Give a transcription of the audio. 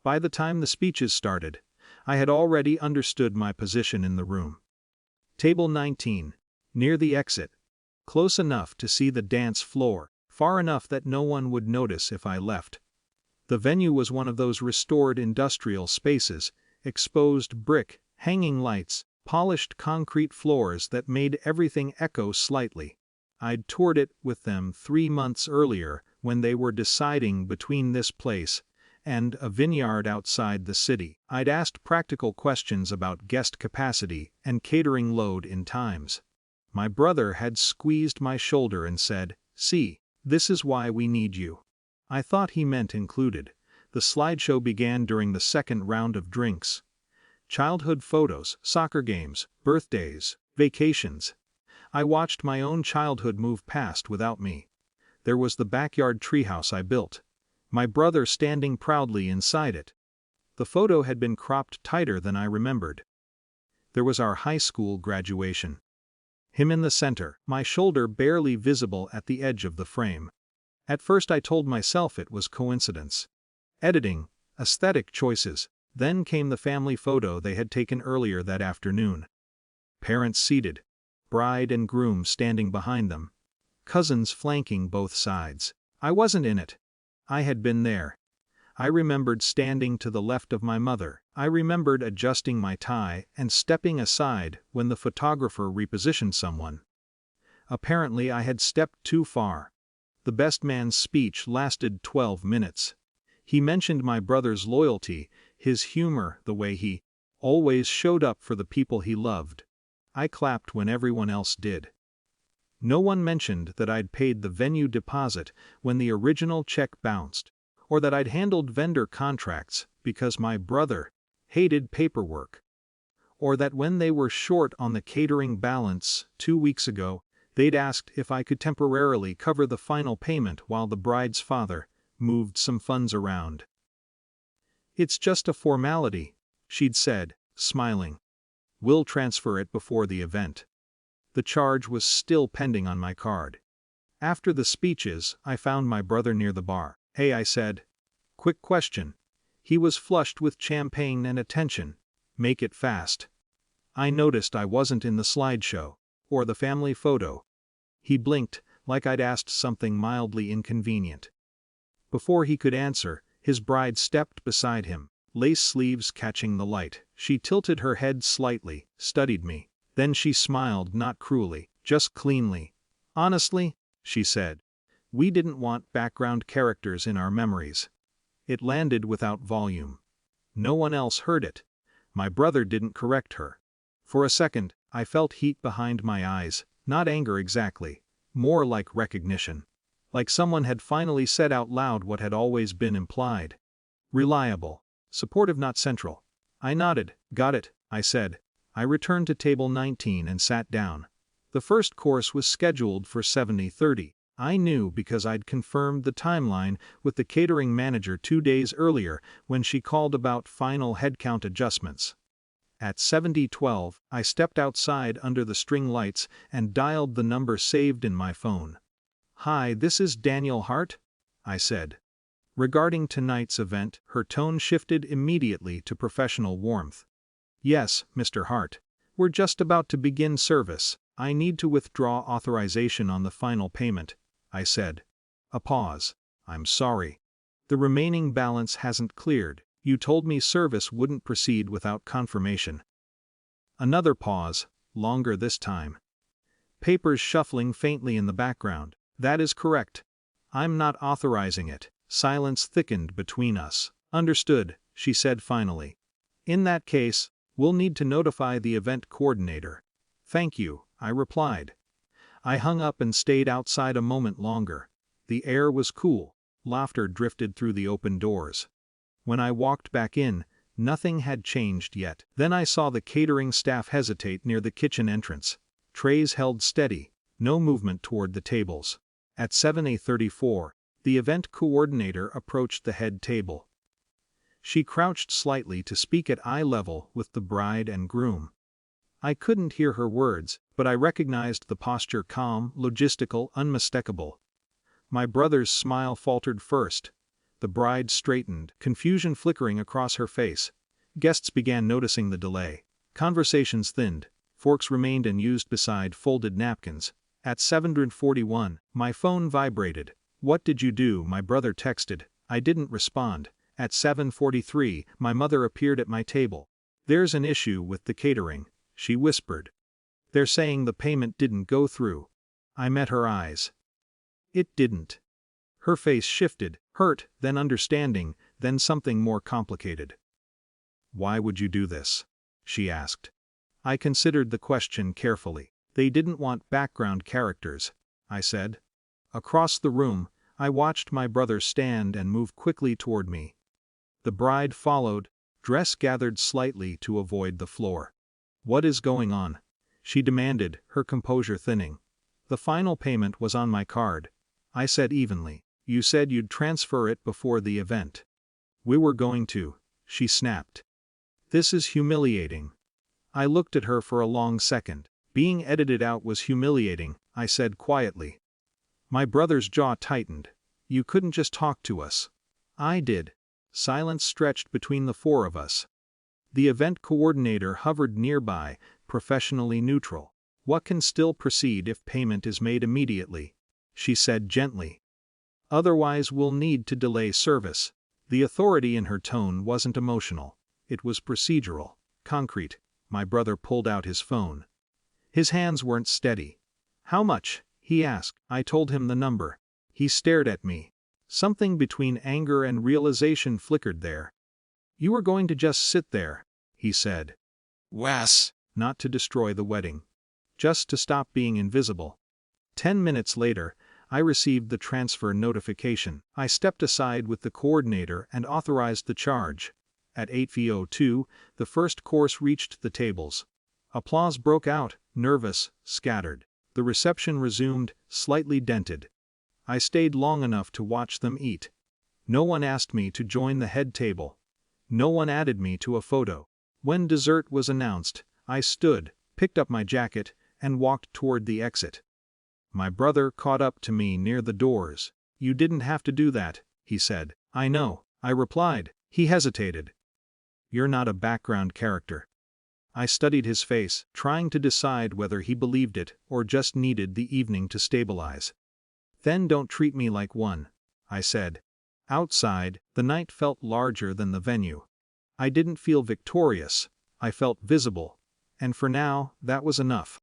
By the time the speeches started, I had already understood my position in the room. Table 19, near the exit, close enough to see the dance floor, far enough that no one would notice if I left. The venue was one of those restored industrial spaces, exposed brick, hanging lights, polished concrete floors that made everything echo slightly. I'd toured it with them 3 months earlier when they were deciding between this place and a vineyard outside the city. I'd asked practical questions about guest capacity and catering load in times. My brother had squeezed my shoulder and said, "See, this is why we need you." I thought he meant included. The slideshow began during the second round of drinks. Childhood photos, soccer games, birthdays, vacations. I watched my own childhood move past without me. There was the backyard treehouse I built. My brother standing proudly inside it. The photo had been cropped tighter than I remembered. There was our high school graduation. Him in the center, my shoulder barely visible at the edge of the frame. At first I told myself it was coincidence. Editing, aesthetic choices. Then came the family photo they had taken earlier that afternoon. Parents seated, bride and groom standing behind them, cousins flanking both sides. I wasn't in it. I had been there. I remembered standing to the left of my mother. I remembered adjusting my tie and stepping aside when the photographer repositioned someone. Apparently I had stepped too far. The best man's speech lasted 12 minutes. He mentioned my brother's loyalty, his humor, the way he always showed up for the people he loved. I clapped when everyone else did. No one mentioned that I'd paid the venue deposit when the original check bounced, or that I'd handled vendor contracts because my brother hated paperwork, or that when they were short on the catering balance 2 weeks ago, they'd asked if I could temporarily cover the final payment while the bride's father moved some funds around. "It's just a formality," she'd said, smiling. "We'll transfer it before the event." The charge was still pending on my card. After the speeches, I found my brother near the bar. "Hey," I said. "Quick question." He was flushed with champagne and attention. "Make it fast." I noticed I wasn't in the slideshow, or the family photo. He blinked, like I'd asked something mildly inconvenient. Before he could answer, his bride stepped beside him, lace sleeves catching the light. She tilted her head slightly, studied me. Then she smiled, not cruelly, just cleanly. "Honestly," she said, "we didn't want background characters in our memories." It landed without volume. No one else heard it. My brother didn't correct her. For a second, I felt heat behind my eyes, not anger exactly, more like recognition. Like someone had finally said out loud what had always been implied. Reliable. Supportive, not central. I nodded. "Got it," I said. I returned to table 19 and sat down. The first course was scheduled for 70:30. I knew because I'd confirmed the timeline with the catering manager 2 days earlier when she called about final headcount adjustments. At 70:12, I stepped outside under the string lights and dialed the number saved in my phone. "Hi, this is Daniel Hart," I said. Regarding tonight's event, her tone shifted immediately to professional warmth. "Yes, Mr. Hart. We're just about to begin service. I need to withdraw authorization on the final payment," I said. A pause. "I'm sorry. The remaining balance hasn't cleared. You told me service wouldn't proceed without confirmation." Another pause, longer this time. Papers shuffling faintly in the background. "That is correct. I'm not authorizing it." Silence thickened between us. "Understood," she said finally. "In that case, we'll need to notify the event coordinator." "Thank you," I replied. I hung up and stayed outside a moment longer. The air was cool, laughter drifted through the open doors. When I walked back in, nothing had changed yet. Then I saw the catering staff hesitate near the kitchen entrance. Trays held steady, no movement toward the tables. At 7:34, the event coordinator approached the head table. She crouched slightly to speak at eye level with the bride and groom. I couldn't hear her words, but I recognized the posture, calm, logistical, unmistakable. My brother's smile faltered first, The bride straightened, confusion flickering across her face. Guests began noticing the delay. Conversations thinned. Forks remained unused beside folded napkins. At 7:41, my phone vibrated. "What did you do?" my brother texted. I didn't respond. At 7:43, my mother appeared at my table. "There's an issue with the catering," she whispered. "They're saying the payment didn't go through." I met her eyes. It didn't. Her face shifted, hurt, then understanding, then something more complicated. "Why would you do this?" she asked. I considered the question carefully. "They didn't want background characters," I said. Across the room, I watched my brother stand and move quickly toward me. The bride followed, dress gathered slightly to avoid the floor. "What is going on?" she demanded, her composure thinning. "The final payment was on my card," I said evenly. "You said you'd transfer it before the event." "We were going to," she snapped. "This is humiliating." I looked at her for a long second. "Being edited out was humiliating," I said quietly. My brother's jaw tightened. "You couldn't just talk to us." "I did." Silence stretched between the four of us. The event coordinator hovered nearby, professionally neutral. "What can still proceed if payment is made immediately?" she said gently. "Otherwise we'll need to delay service." The authority in her tone wasn't emotional. It was procedural, concrete. My brother pulled out his phone. His hands weren't steady. "How much?" he asked. I told him the number. He stared at me. Something between anger and realization flickered there. "You are going to just sit there," he said. Wes. "Not to destroy the wedding. Just to stop being invisible." 10 minutes later, I received the transfer notification. I stepped aside with the coordinator and authorized the charge. At 8:02, the first course reached the tables. Applause broke out, nervous, scattered. The reception resumed, slightly dented. I stayed long enough to watch them eat. No one asked me to join the head table. No one added me to a photo. When dessert was announced, I stood, picked up my jacket, and walked toward the exit. My brother caught up to me near the doors. "You didn't have to do that," he said. "I know," I replied. He hesitated. "You're not a background character." I studied his face, trying to decide whether he believed it or just needed the evening to stabilize. "Then don't treat me like one," I said. Outside, the night felt larger than the venue. I didn't feel victorious, I felt visible. And for now, that was enough.